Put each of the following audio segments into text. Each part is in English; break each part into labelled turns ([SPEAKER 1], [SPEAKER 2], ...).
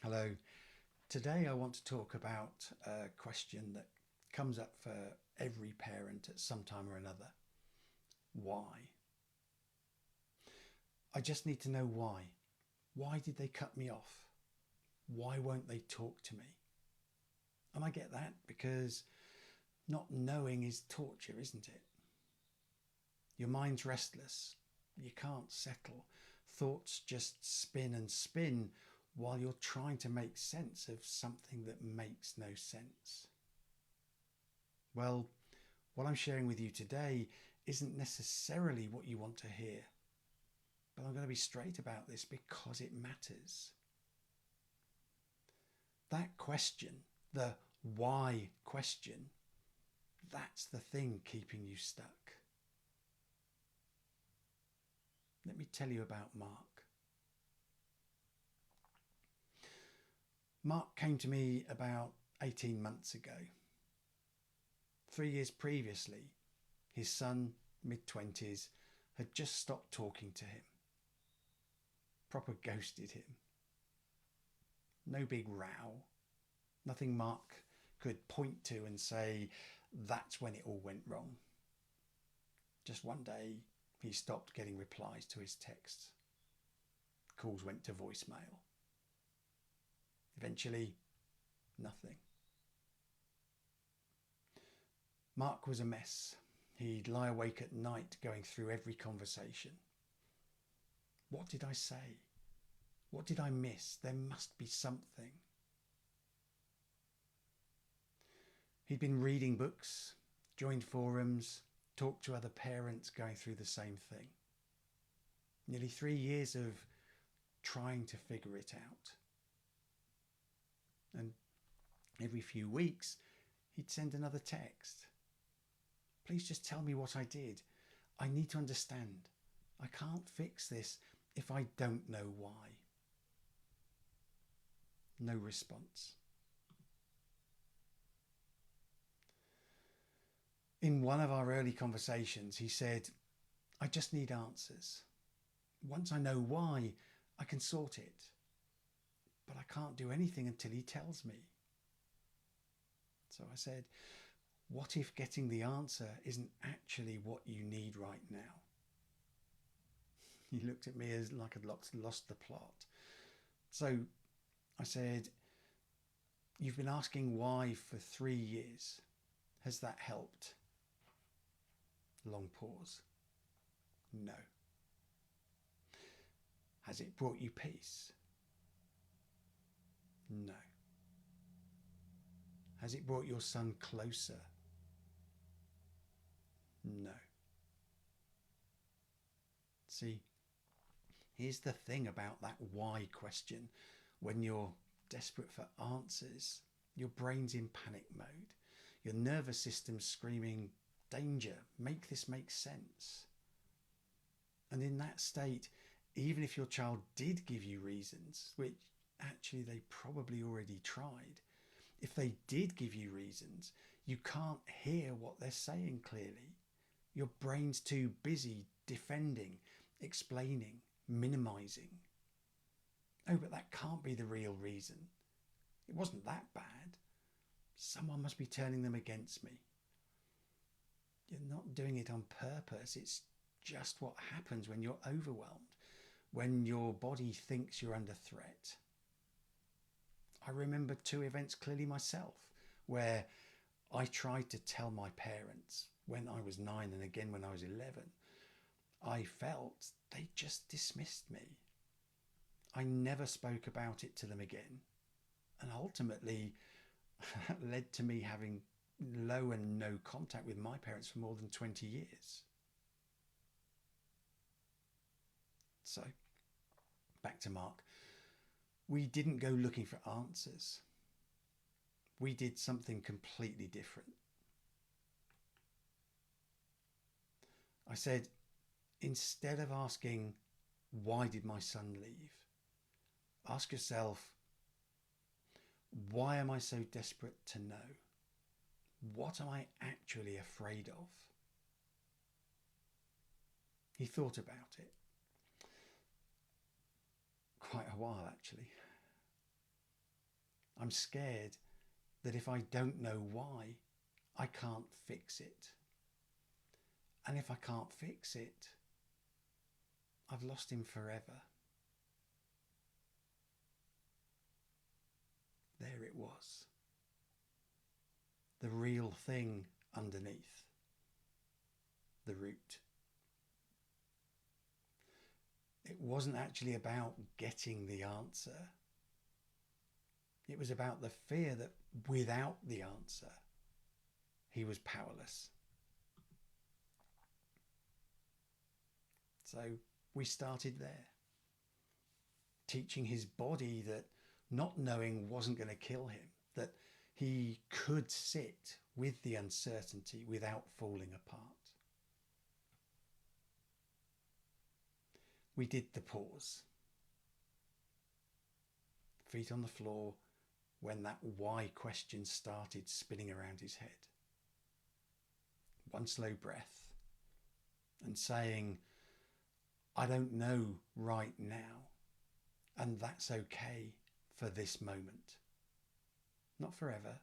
[SPEAKER 1] Hello. Today I want to talk about a question that comes up for every parent at some time or another. Why? I just need to know why. Why did they cut me off? Why won't they talk to me? And I get that because not knowing is torture, isn't it? Your mind's restless. You can't settle. Thoughts just spin and spin while you're trying to make sense of something that makes no sense. Well, what I'm sharing with you today isn't necessarily what you want to hear, but I'm going to be straight about this because it matters. That question, the why question, that's the thing keeping you stuck. Let me tell you about Mark. Mark came to me about 18 months ago. 3 years previously, his son, mid-20s, had just stopped talking to him. Proper ghosted him. No big row. Nothing Mark could point to and say, that's when it all went wrong. Just one day, he stopped getting replies to his texts. Calls went to voicemail. Eventually, nothing. Mark was a mess. He'd lie awake at night going through every conversation. What did I say? What did I miss? There must be something. He'd been reading books, joined forums, talked to other parents going through the same thing. Nearly 3 years of trying to figure it out. And every few weeks, he'd send another text. Please just tell me what I did. I need to understand. I can't fix this if I don't know why. No response. In one of our early conversations, he said, I just need answers. Once I know why, I can sort it. But I can't do anything until he tells me. So I said, what if getting the answer isn't actually what you need right now? He looked at me as like I'd lost the plot. So I said, you've been asking why for 3 years. Has that helped? Long pause. No. Has it brought you peace? No. Has it brought your son closer? No. See, here's the thing about that why question. When you're desperate for answers, your brain's in panic mode. Your nervous system's screaming, danger, make this make sense. And in that state, even if your child did give you reasons, which actually they probably already tried, if they did give you reasons, you can't hear what they're saying clearly. Your brain's too busy defending, explaining, minimizing. Oh, but that can't be the real reason. It wasn't that bad. Someone must be turning them against me. You're not doing it on purpose. It's just what happens when you're overwhelmed, when your body thinks you're under threat. I remember 2 events clearly myself where I tried to tell my parents when I was 9 and again when I was 11. I felt they just dismissed me. I never spoke about it to them again. And ultimately, that led to me having low and no contact with my parents for more than 20 years. So, back to Mark. We didn't go looking for answers. We did something completely different. I said, instead of asking, why did my son leave? Ask yourself, why am I so desperate to know? What am I actually afraid of? He thought about it. Quite a while, actually. I'm scared that if I don't know why, I can't fix it. And if I can't fix it, I've lost him forever. There it was. The real thing underneath. The root. It wasn't actually about getting the answer. It was about the fear that without the answer, he was powerless. So we started there, teaching his body that not knowing wasn't going to kill him, that he could sit with the uncertainty without falling apart. We did the pause. Feet on the floor when that why question started spinning around his head. One slow breath and saying, I don't know right now, and that's okay for this moment. Not forever,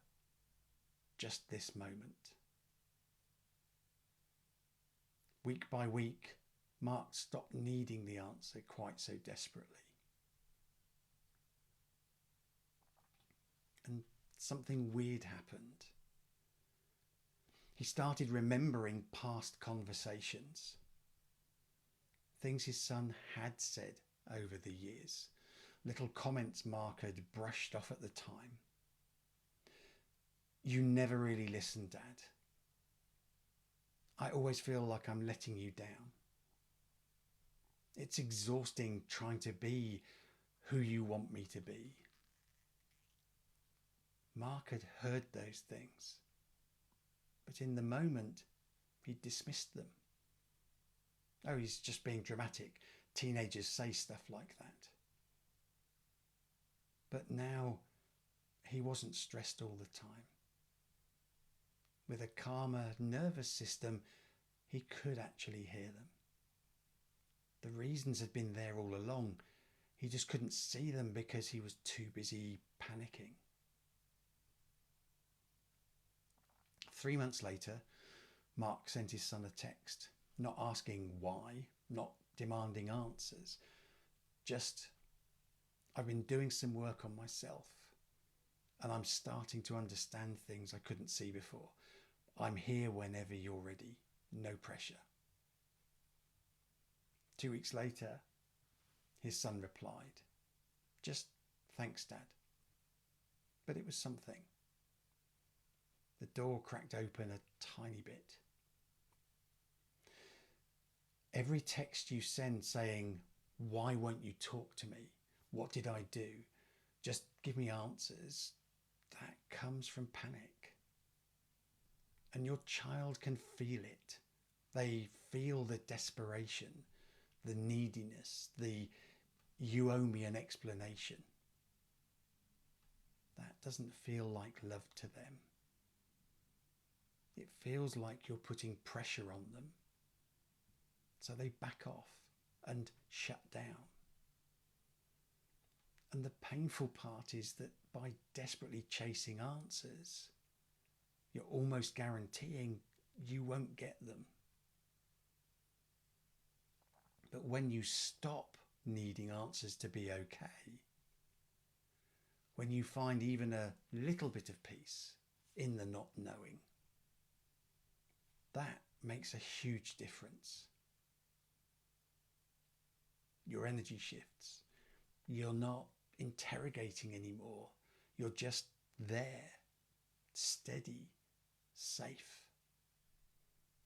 [SPEAKER 1] just this moment. Week by week, Mark stopped needing the answer quite so desperately. And something weird happened. He started remembering past conversations, things his son had said over the years, little comments Mark had brushed off at the time. You never really listen, Dad. I always feel like I'm letting you down. It's exhausting trying to be who you want me to be. Mark had heard those things, but in the moment, he dismissed them. Oh, he's just being dramatic. Teenagers say stuff like that. But now, he wasn't stressed all the time. With a calmer nervous system, he could actually hear them. The reasons had been there all along. He just couldn't see them because he was too busy panicking. 3 months later, Mark sent his son a text, not asking why, not demanding answers. Just, I've been doing some work on myself and I'm starting to understand things I couldn't see before. I'm here whenever you're ready. No pressure. 2 weeks later, his son replied, just thanks, Dad. But it was something. The door cracked open a tiny bit. Every text you send saying, why won't you talk to me? What did I do? Just give me answers. That comes from panic. And your child can feel it. They feel the desperation, the neediness, the you owe me an explanation. That doesn't feel like love to them. It feels like you're putting pressure on them. So they back off and shut down. And the painful part is that by desperately chasing answers, you're almost guaranteeing you won't get them. But when you stop needing answers to be okay, when you find even a little bit of peace in the not knowing, that makes a huge difference. Your energy shifts. You're not interrogating anymore. You're just there, steady, safe.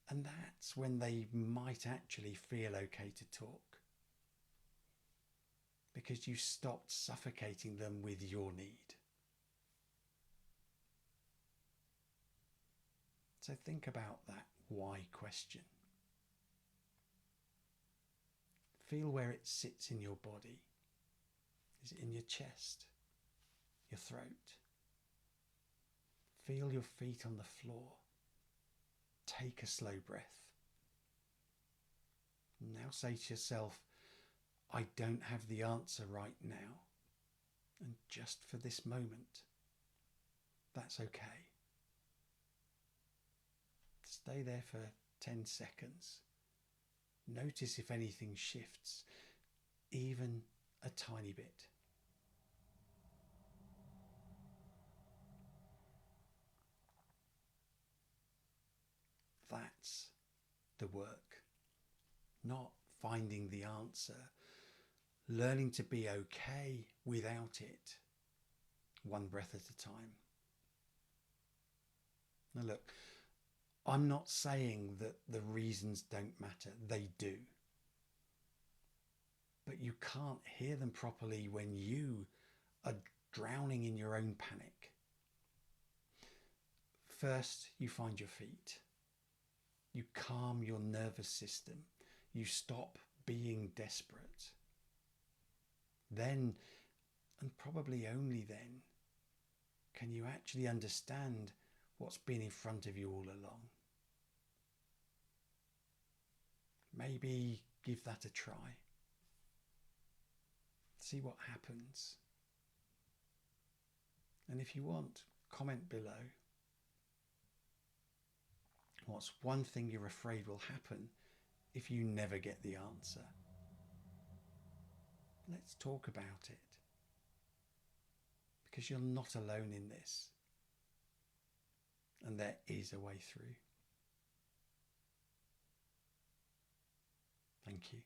[SPEAKER 1] And that's when they might actually feel okay to talk. Because you stopped suffocating them with your need. So think about that why question. Feel where it sits in your body. Is it in your chest? Your throat? Feel your feet on the floor. Take a slow breath. Now say to yourself, I don't have the answer right now. And just for this moment, That's okay. Stay there for 10 seconds. Notice if anything shifts, even a tiny bit. That's the work. Not finding the answer, learning to be okay without it, one breath at a time. Now look, I'm not saying that the reasons don't matter, they do. But you can't hear them properly when you are drowning in your own panic. First, you find your feet. You calm your nervous system. You stop being desperate. Then, and probably only then, can you actually understand what's been in front of you all along. Maybe give that a try. See what happens. And if you want, comment below. What's one thing you're afraid will happen if you never get the answer? Let's talk about it. Because you're not alone in this. And there is a way through. Thank you.